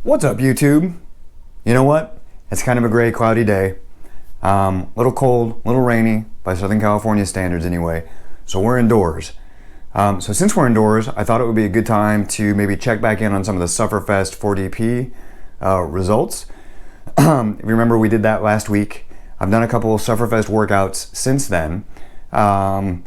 What's up, YouTube? You know what? It's kind of a gray, cloudy day. Little cold, little rainy by Southern California standards anyway. So we're indoors. So since we're indoors, I thought it would be a good time to maybe check back in on some of the Sufferfest 4DP results. If you remember, we did that last week. I've done a couple of Sufferfest workouts since then. And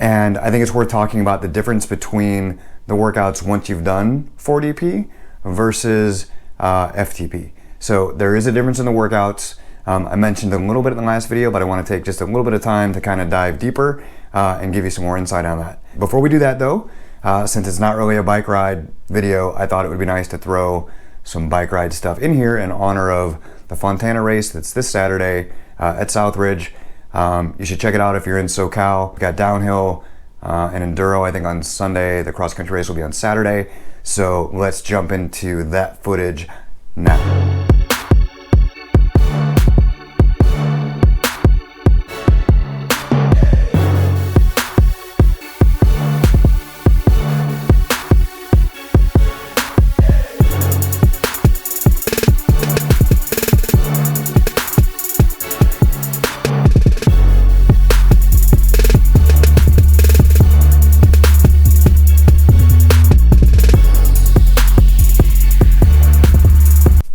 I think it's worth talking about the difference between the workouts once you've done 4DP versus FTP. So there is a difference in the workouts. I mentioned a little bit in the last video, but I want to take just a little bit of time to kind of dive deeper and give you some more insight on that. Before we do that though, since it's not really a bike ride video, I thought it would be nice to throw some bike ride stuff in here in honor of the Fontana race that's this Saturday at Southridge. You should check it out if you're in SoCal. We've got downhill and enduro, I think, on Sunday. The cross country race will be on Saturday. So let's jump into that footage now.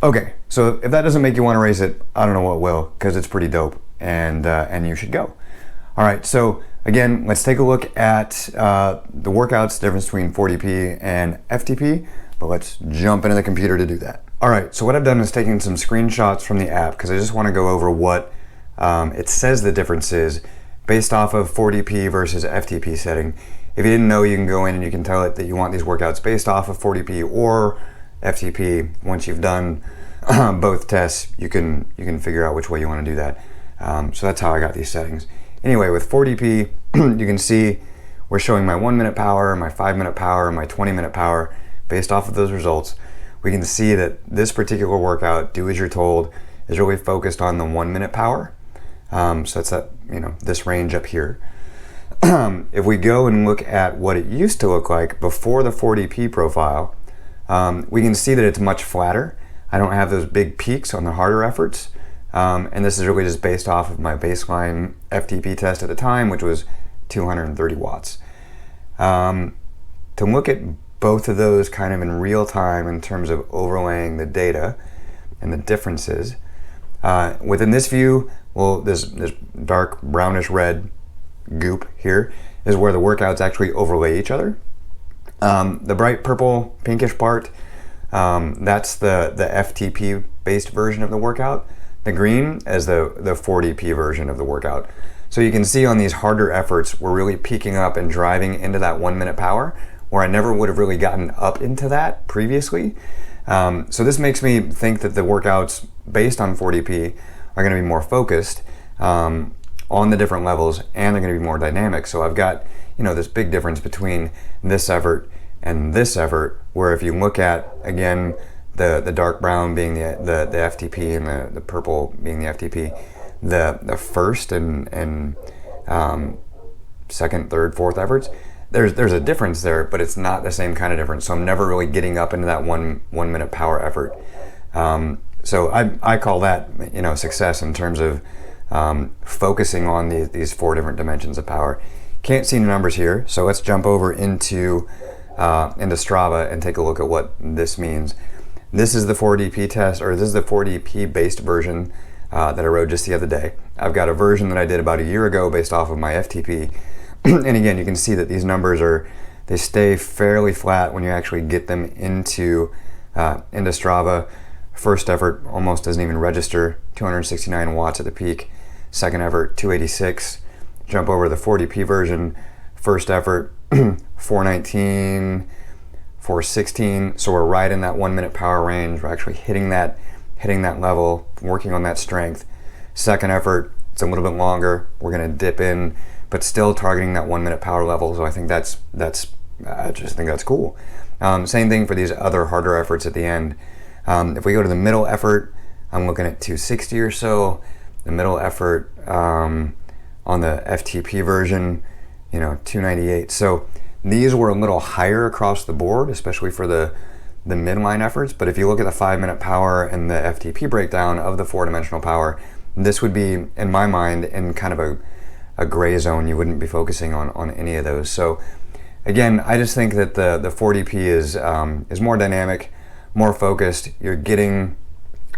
Okay, so if that doesn't make you want to race it, I don't know what will, because it's pretty dope, and you should go. All right, so again, let's take a look at the workouts, the difference between 4DP and FTP, but let's jump into the computer to do that. All right, so what I've done is taken some screenshots from the app, because I just want to go over what it says the difference is based off of 4DP versus FTP setting. If you didn't know, you can go in and you can tell it that you want these workouts based off of 4DP or FTP. Once you've done both tests, you can figure out which way you want to do that. So that's how I got these settings. Anyway, with 4DP, you can see we're showing my 1 minute power, my 5 minute power, my 20 minute power. Based off of those results, we can see that this particular workout, do as you're told, is really focused on the 1 minute power. So that's that, this range up here. If we go and look at what it used to look like before the 4DP profile, we can see that it's much flatter. I don't have those big peaks on the harder efforts. And this is really just based off of my baseline FTP test at the time, which was 230 watts. To look at both of those kind of in real time in terms of overlaying the data and the differences, within this view, well, this dark brownish red goop here is where the workouts actually overlay each other. The bright purple pinkish part, that's the FTP based version of the workout. The green is the 4DP version of the workout. So you can see on these harder efforts, we're really peaking up and driving into that 1 minute power, where I never would have really gotten up into that previously. So this makes me think that the workouts based on 4DP are going to be more focused on the different levels, and they're going to be more dynamic. So I've got this big difference between this effort and this effort, where if you look at, again, the dark brown being the FTP and the purple being the FTP, the first and second, third, fourth efforts, there's a difference there, but it's not the same kind of difference. So I'm never really getting up into that one minute power effort. So I call that success in terms of focusing on these four different dimensions of power. Can't see the numbers here, so let's jump over into Strava and take a look at what this means. This is the 4DP test, or this is the 4DP based version that I rode just the other day. I've got a version that I did about a year ago based off of my FTP. And again, you can see that these numbers they stay fairly flat when you actually get them into Strava. First effort almost doesn't even register, 269 watts at the peak. Second effort, 286. Jump over to the 4DP version. First effort, 419, 416. So we're right in that 1 minute power range. We're actually hitting that level, working on that strength. Second effort, it's a little bit longer. We're going to dip in, but still targeting that 1 minute power level. So I think I just think that's cool. Same thing for these other harder efforts at the end. If we go to the middle effort, I'm looking at 260 or so. The middle effort on the FTP version, 298. So these were a little higher across the board, especially for the the midline efforts, but if you look at the 5-minute power and the FTP breakdown of the 4-dimensional power, this would be, in my mind, in kind of a gray zone. You wouldn't be focusing on any of those. So again, I just think that the 4DP is more dynamic, more focused. You're getting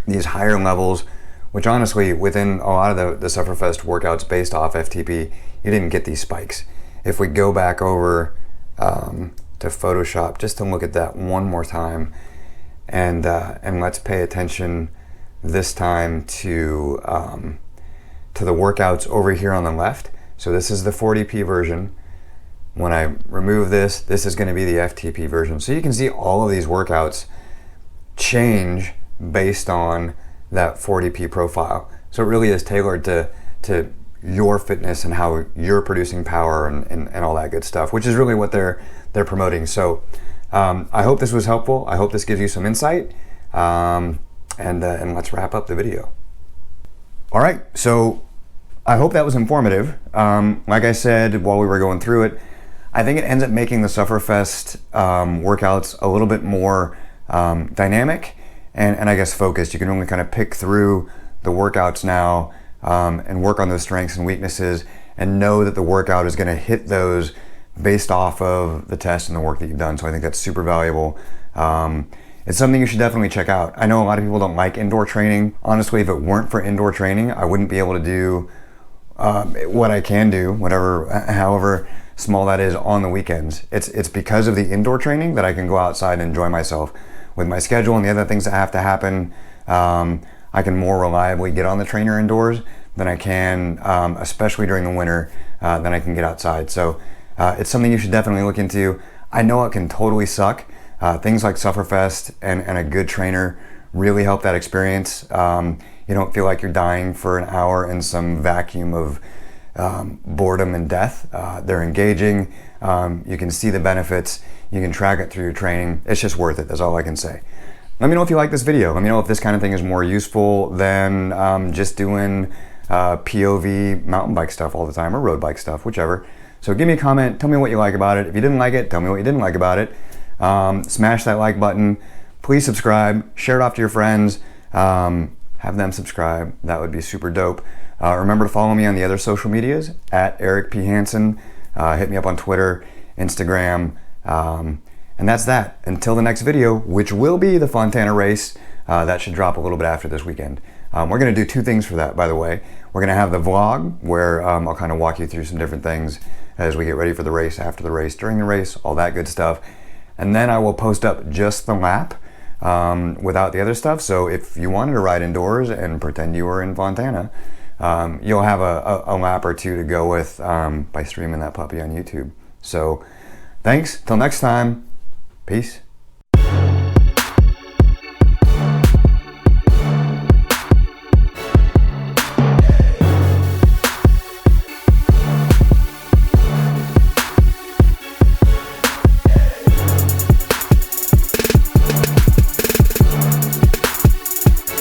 these higher levels, which honestly, within a lot of the Sufferfest workouts based off FTP, you didn't get these spikes. If we go back over to Photoshop, just to look at that one more time, and let's pay attention this time to the workouts over here on the left. So this is the 4DP version. When I remove this, this is going to be the FTP version. So you can see all of these workouts change based on that 4DP profile. So it really is tailored to your fitness and how you're producing power and all that good stuff, which is really what they're promoting. So I hope this was helpful. I hope this gives you some insight. And let's wrap up the video. All right, so I hope that was informative. Like I said while we were going through it, I think it ends up making the Sufferfest workouts a little bit more dynamic and I guess focused. You can only kind of pick through the workouts now and work on those strengths and weaknesses and know that the workout is going to hit those based off of the test and the work that you've done. So I think that's super valuable. It's something you should definitely check out. I know a lot of people don't like indoor training. Honestly, if it weren't for indoor training, I wouldn't be able to do what I can do, however small that is, on the weekends. It's because of the indoor training that I can go outside and enjoy myself. With my schedule and the other things that have to happen, I can more reliably get on the trainer indoors than I can, especially during the winter, than I can get outside. So it's something you should definitely look into. I know it can totally suck. Things like Sufferfest and a good trainer really help that experience. You don't feel like you're dying for an hour in some vacuum of boredom and death. They're engaging. You can see the benefits. You can track it through your training. It's just worth it. That's all I can say. Let me know if you like this video. Let me know if this kind of thing is more useful than just doing POV mountain bike stuff all the time, or road bike stuff, whichever. So give me a comment. Tell me what you like about it. If you didn't like it, tell me what you didn't like about it. Smash that like button. Please subscribe. Share it off to your friends. Have them subscribe. That would be super dope. Remember to follow me on the other social medias at Eric P. Hansen. Hit me up on Twitter, Instagram, and that's that. Until the next video, which will be the Fontana race. That should drop a little bit after this weekend. We're going to do two things for that, by the way. We're going to have the vlog where I'll kind of walk you through some different things as we get ready for the race, after the race, during the race, all that good stuff. And then I will post up just the lap without the other stuff. So if you wanted to ride indoors and pretend you were in Fontana, you'll have a lap or two to go with by streaming that puppy on YouTube. So thanks. Till next time. Peace.